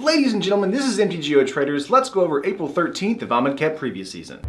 Ladies and gentlemen, this is MTG Traders. Let's go over April 13th of Amonkhet previous season.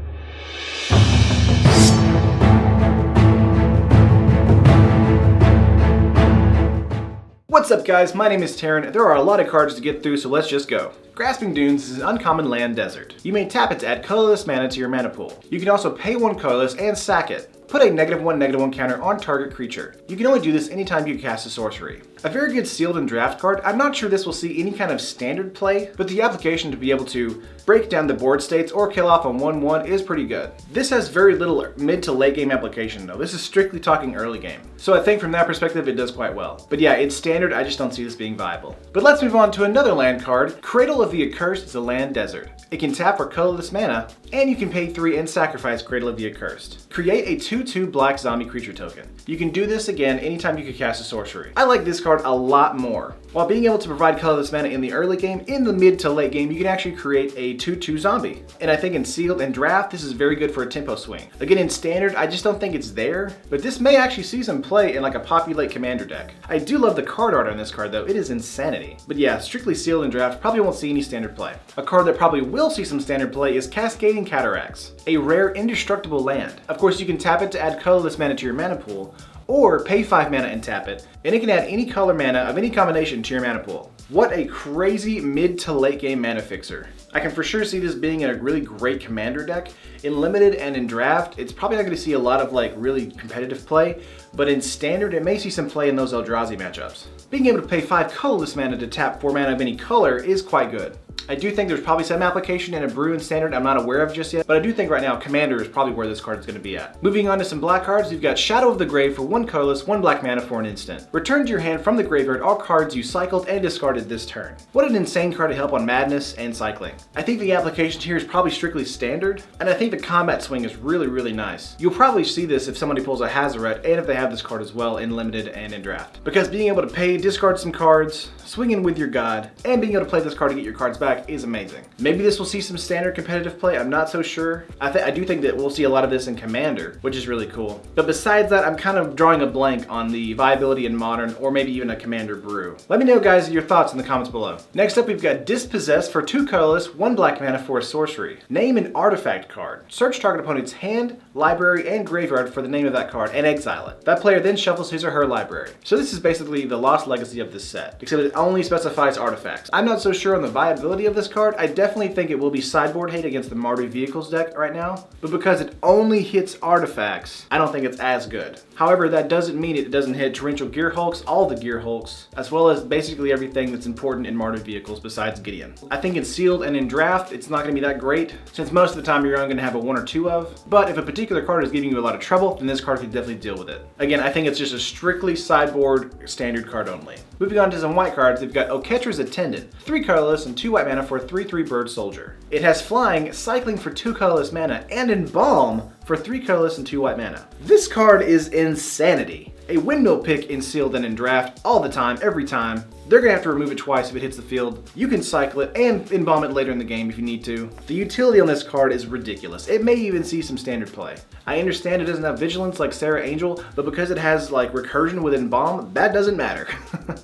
What's up guys, my name is Taryn. There are a lot of cards to get through, so let's just go. Grasping Dunes is an uncommon land desert. You may tap it to add colorless mana to your mana pool. You can also pay one colorless and sack it. Put a -1/-1 counter on target creature. You can only do this anytime you cast a sorcery. A very good sealed and draft card. I'm not sure this will see any kind of standard play, but the application to be able to break down the board states or kill off on 1/1 is pretty good. This has very little mid to late game application though. This is strictly talking early game. So I think from that perspective it does quite well. But yeah, it's standard, I just don't see this being viable. But let's move on to another land card. Cradle of the Accursed is a land desert. It can tap for colorless mana, and you can pay 3 and sacrifice Cradle of the Accursed. Create a 2/2 black zombie creature token. You can do this again anytime you can cast a sorcery. I like this card a lot more. While being able to provide colorless mana in the early game, in the mid to late game, you can actually create a 2/2 zombie. And I think in sealed and draft, this is very good for a tempo swing. Again, in standard, I just don't think it's there, but this may actually see some play in like a populate commander deck. I do love the card art on this card though, it is insanity. But yeah, strictly sealed and draft, probably won't see any standard play. A card that probably will see some standard play is Cascading Cataractes, a rare indestructible land. Of course, you can tap it to add colorless mana to your mana pool, or pay 5 mana and tap it, and it can add any color mana of any combination to your mana pool. What a crazy mid to late game mana fixer. I can for sure see this being in a really great commander deck. In limited and in draft, it's probably not going to see a lot of like really competitive play, but in standard it may see some play in those Eldrazi matchups. Being able to pay 5 colorless mana to tap 4 mana of any color is quite good. I do think there's probably some application in a brew and standard I'm not aware of just yet, but I do think right now Commander is probably where this card is going to be at. Moving on to some black cards, you've got Shadow of the Grave for 1 colorless, 1 black mana for an instant. Return to your hand from the graveyard all cards you cycled and discarded this turn. What an insane card to help on Madness and cycling. I think the application here is probably strictly standard, and I think the combat swing is really nice. You'll probably see this if somebody pulls a Hazoret and if they have this card as well in limited and in draft. Because being able to pay, discard some cards, swing in with your god, and being able to play this card to get your cards back is amazing. Maybe this will see some standard competitive play, I'm not so sure. I do think that we'll see a lot of this in Commander, which is really cool. But besides that, I'm kind of drawing a blank on the viability in Modern or maybe even a Commander brew. Let me know guys your thoughts in the comments below. Next up we've got Dispossessed for 2 colorless, 1 black mana for a sorcery. Name an artifact card. Search target opponent's hand, library, and graveyard for the name of that card and exile it. That player then shuffles his or her library. So this is basically the Lost Legacy of this set, except it only specifies artifacts. I'm not so sure on the viability of this card. I definitely think it will be sideboard hate against the Mardu Vehicles deck right now, but because it only hits artifacts, I don't think it's as good. However, that doesn't mean it doesn't hit Torrential Gear Hulks, all the Gear Hulks, as well as basically everything that's important in Mardu Vehicles besides Gideon. I think in sealed and in draft, it's not going to be that great, since most of the time you're only going to have a 1 or 2 of, but if a particular card is giving you a lot of trouble, then this card can definitely deal with it. Again, I think it's just a strictly sideboard standard card only. Moving on to some white cards, they've got Oketra's Attendant, 3 colorless and 2 white mana for a 3/3 bird soldier. It has flying, cycling for 2 colorless mana, and embalm for 3 colorless and 2 white mana. This card is insanity. A windmill pick in sealed and in draft all the time, every time. They're gonna have to remove it twice if it hits the field. You can cycle it and embalm it later in the game if you need to. The utility on this card is ridiculous. It may even see some standard play. I understand it doesn't have vigilance like Sarah Angel, but because it has like recursion with embalm, that doesn't matter.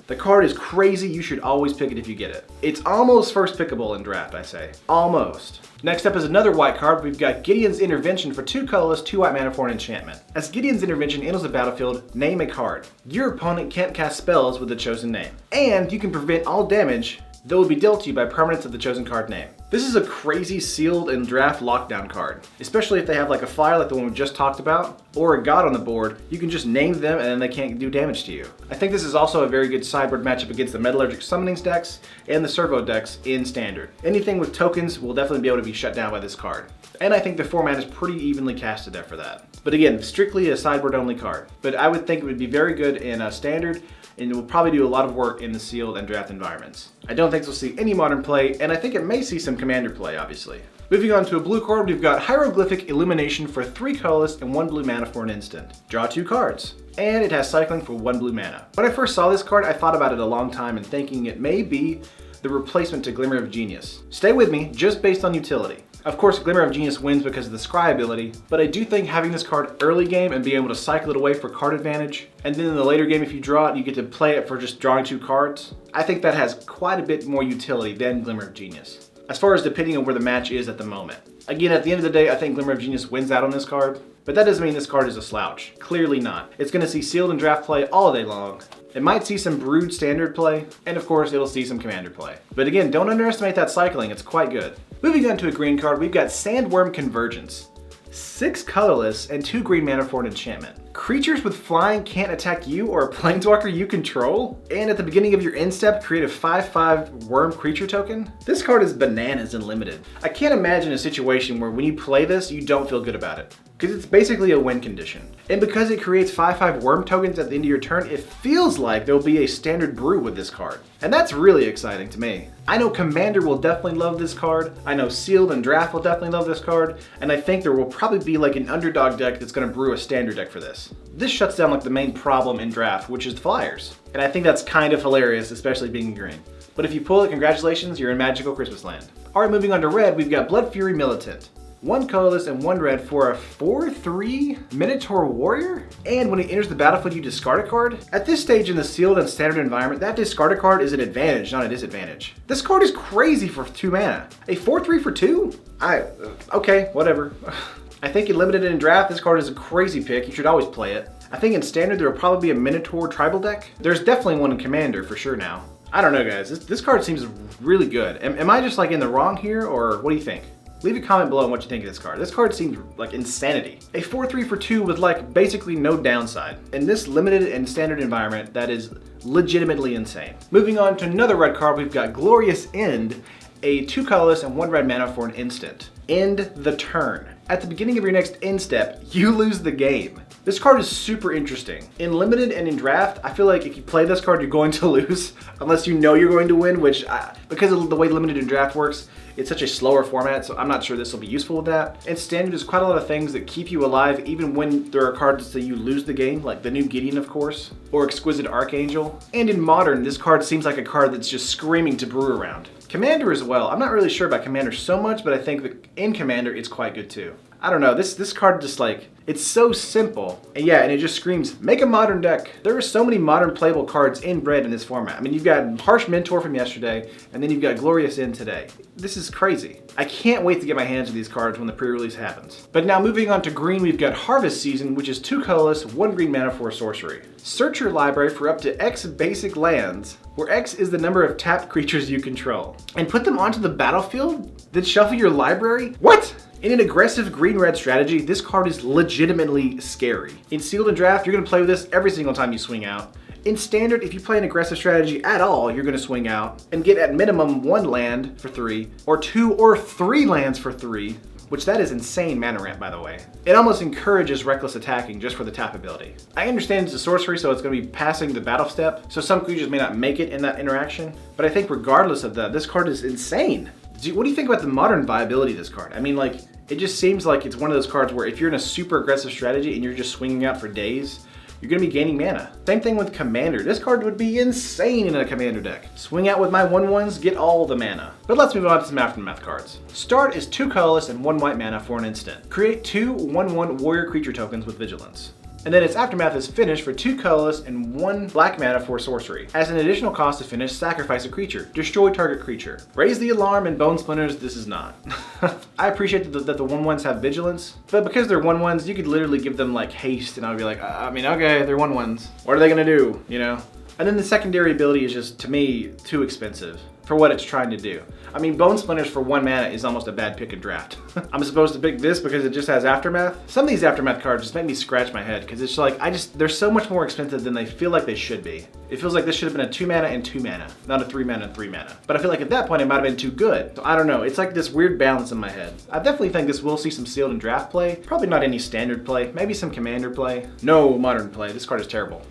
The card is crazy, you should always pick it if you get it. It's almost first pickable in draft, I say. Almost. Next up is another white card. We've got Gideons Intervention for 2 colorless, 2 white mana for an enchantment. As Gideons Intervention enters the battlefield, name a card. Your opponent can't cast spells with the chosen name. And you can prevent all damage that will be dealt to you by permanents of the chosen card name. This is a crazy sealed and draft lockdown card, especially if they have like a flyer like the one we just talked about, or a god on the board. You can just name them and then they can't do damage to you. I think this is also a very good sideboard matchup against the Metallurgic Summonings decks and the Servo decks in standard. Anything with tokens will definitely be able to be shut down by this card. And I think the format is pretty evenly casted there for that. But again, strictly a sideboard only card. But I would think it would be very good in a standard, and it will probably do a lot of work in the sealed and draft environments. I don't think we'll see any modern play, and I think it may see some commander play, obviously. Moving on to a blue card, we've got Hieroglyphic Illumination for 3 colorless and 1 blue mana for an instant. Draw 2 cards. And it has cycling for 1 blue mana. When I first saw this card, I thought about it a long time and thinking it may be the the replacement to Glimmer of Genius. Stay with me, just based on utility. Of course, Glimmer of Genius wins because of the scry ability, but I do think having this card early game and being able to cycle it away for card advantage, and then in the later game if you draw it, you get to play it for just drawing 2 cards, I think that has quite a bit more utility than Glimmer of Genius. As far as depending on where the match is at the moment. Again, at the end of the day, I think Glimmer of Genius wins out on this card, but that doesn't mean this card is a slouch. Clearly not. It's going to see sealed and draft play all day long. It might see some brewed standard play, and of course it'll see some commander play. But again, don't underestimate that cycling, it's quite good. Moving on to a green card, we've got Sandworm Convergence. 6 colorless and 2 green mana for an enchantment. Creatures with flying can't attack you or a planeswalker you control, and at the beginning of your end step, create a 5/5 worm creature token. This card is bananas and limited. I can't imagine a situation where when you play this, you don't feel good about it, because it's basically a win condition. And because it creates 5/5 worm tokens at the end of your turn, it feels like there'll be a standard brew with this card. And that's really exciting to me. I know Commander will definitely love this card, I know Sealed and Draft will definitely love this card, and I think there will probably be like an underdog deck that's gonna brew a standard deck for this. This shuts down like the main problem in Draft, which is the flyers. And I think that's kind of hilarious, especially being green. But if you pull it, congratulations, you're in magical Christmas land. Alright, moving on to red, we've got Blood Fury Militant. 1 colorless and 1 red for a 4/3 Minotaur Warrior? And when it enters the battlefield, you discard a card? At this stage in the sealed and standard environment, that discard a card is an advantage, not a disadvantage. This card is crazy for 2 mana. A 4/3 for 2? Okay, whatever. I think in limited and in draft, this card is a crazy pick. You should always play it. I think in standard, there will probably be a Minotaur tribal deck. There's definitely one in commander for sure now. I don't know, guys. This card seems really good. Am I just like in the wrong here, or what do you think? Leave a comment below on what you think of this card. This card seems like insanity. A 4/3 for 2 with like basically no downside. In this limited and standard environment, that is legitimately insane. Moving on to another red card, we've got Glorious End, a 2 colorless and 1 red mana for an instant. End the turn. At the beginning of your next end step, you lose the game. This card is super interesting. In limited and in draft, I feel like if you play this card, you're going to lose unless you know you're going to win, which because of the way limited and draft works, it's such a slower format, so I'm not sure this will be useful with that. And standard, there's quite a lot of things that keep you alive even when there are cards that you lose the game, like the new Gideon, of course, or Exquisite Archangel. And in modern, this card seems like a card that's just screaming to brew around. Commander as well. I'm not really sure about Commander so much, but I think that in Commander, it's quite good too. I don't know, this card just like, it's so simple. And yeah, and it just screams, make a modern deck. There are so many modern playable cards in Red in this format. I mean, you've got Harsh Mentor from yesterday, and then you've got Glorious End today. This is crazy. I can't wait to get my hands on these cards when the pre-release happens. But now moving on to green, we've got Harvest Season, which is 2 colorless, 1 green mana for a sorcery. Search your library for up to X basic lands, where X is the number of tapped creatures you control, and put them onto the battlefield, then shuffle your library? What? In an aggressive green-red strategy, this card is legitimately scary. In Sealed and Draft, you're going to play with this every single time you swing out. In Standard, if you play an aggressive strategy at all, you're going to swing out and get at minimum 1 land for 3, or 2 or 3 lands for 3, which that is insane mana ramp, by the way. It almost encourages reckless attacking just for the tap ability. I understand it's a sorcery, so it's going to be passing the battle step, so some creatures may not make it in that interaction, but I think regardless of that, this card is insane. What do you think about the modern viability of this card? I mean, like, it just seems like it's one of those cards where if you're in a super aggressive strategy and you're just swinging out for days, you're going to be gaining mana. Same thing with Commander. This card would be insane in a Commander deck. Swing out with my 1/1s, get all the mana. But let's move on to some Aftermath cards. Start is 2 colorless and 1 white mana for an instant. Create 2 1/1 warrior creature tokens with Vigilance. And then its Aftermath is finished for 2 colorless and 1 black mana for sorcery. As an additional cost to finish, sacrifice a creature. Destroy target creature. Raise the alarm and Bone Splinters, this is not. I appreciate that the 1/1s have Vigilance, but because they're 1/1s, you could literally give them like haste and I would be like, I mean, okay, they're 1/1s. What are they gonna do, you know? And then the secondary ability is just, to me, too expensive for what it's trying to do. I mean, Bone Splinters for 1 mana is almost a bad pick in draft. I'm supposed to pick this because it just has Aftermath? Some of these Aftermath cards just make me scratch my head because it's like, they're so much more expensive than they feel like they should be. It feels like this should have been a 2 mana and 2 mana, not a 3 mana and 3 mana. But I feel like at that point it might have been too good. So I don't know, it's like this weird balance in my head. I definitely think this will see some sealed and draft play. Probably not any standard play, maybe some commander play. No modern play, this card is terrible.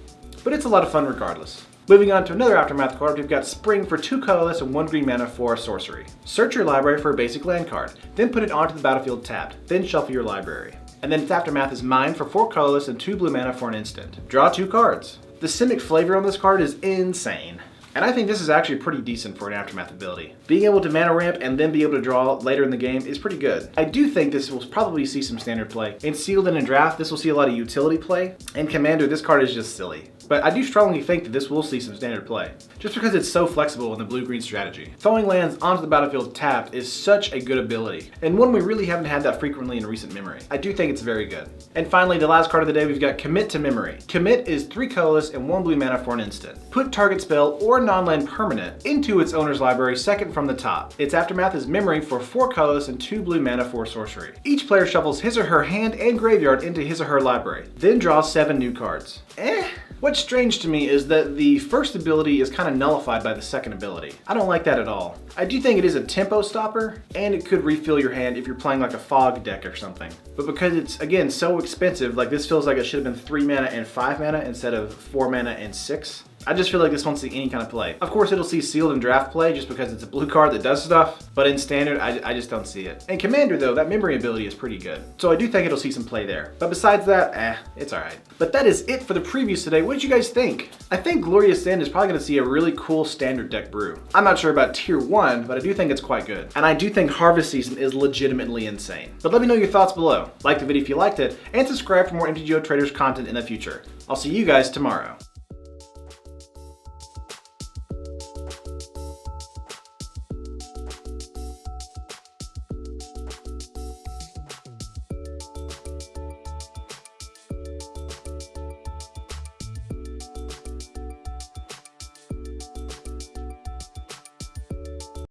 But it's a lot of fun regardless. Moving on to another Aftermath card, we've got Spring for 2 colorless and 1 green mana for a sorcery. Search your library for a basic land card, then put it onto the battlefield tapped, then shuffle your library. And then its Aftermath is Mine for 4 colorless and 2 blue mana for an instant. Draw 2 cards. The Simic flavor on this card is insane. And I think this is actually pretty decent for an Aftermath ability. Being able to mana ramp and then be able to draw later in the game is pretty good. I do think this will probably see some standard play. In Sealed and in Draft, this will see a lot of utility play. In Commander, this card is just silly. But I do strongly think that this will see some standard play, just because it's so flexible in the blue-green strategy. Throwing lands onto the battlefield tapped is such a good ability, and one we really haven't had that frequently in recent memory. I do think it's very good. And finally, the last card of the day, we've got Commit to Memory. Commit is 3 colorless and 1 blue mana for an instant. Put target spell or non-land permanent into its owner's library second from the top. Its Aftermath is Memory for 4 colorless and 2 blue mana for sorcery. Each player shuffles his or her hand and graveyard into his or her library, then draws 7 new cards. What's strange to me is that the first ability is kind of nullified by the second ability. I don't like that at all. I do think it is a tempo stopper, and it could refill your hand if you're playing like a fog deck or something. But because it's, again, so expensive, like this feels like it should have been 3 mana and 5 mana instead of 4 mana and 6. I just feel like this won't see any kind of play. Of course, it'll see Sealed and Draft play just because it's a blue card that does stuff, but in Standard, I just don't see it. In Commander though, that memory ability is pretty good. So I do think it'll see some play there. But besides that, it's alright. But that is it for the previews today. What did you guys think? I think Glorious End is probably gonna see a really cool Standard deck brew. I'm not sure about Tier 1, but I do think it's quite good. And I do think Harvest Season is legitimately insane. But let me know your thoughts below. Like the video if you liked it, and subscribe for more MTGO Traders content in the future. I'll see you guys tomorrow.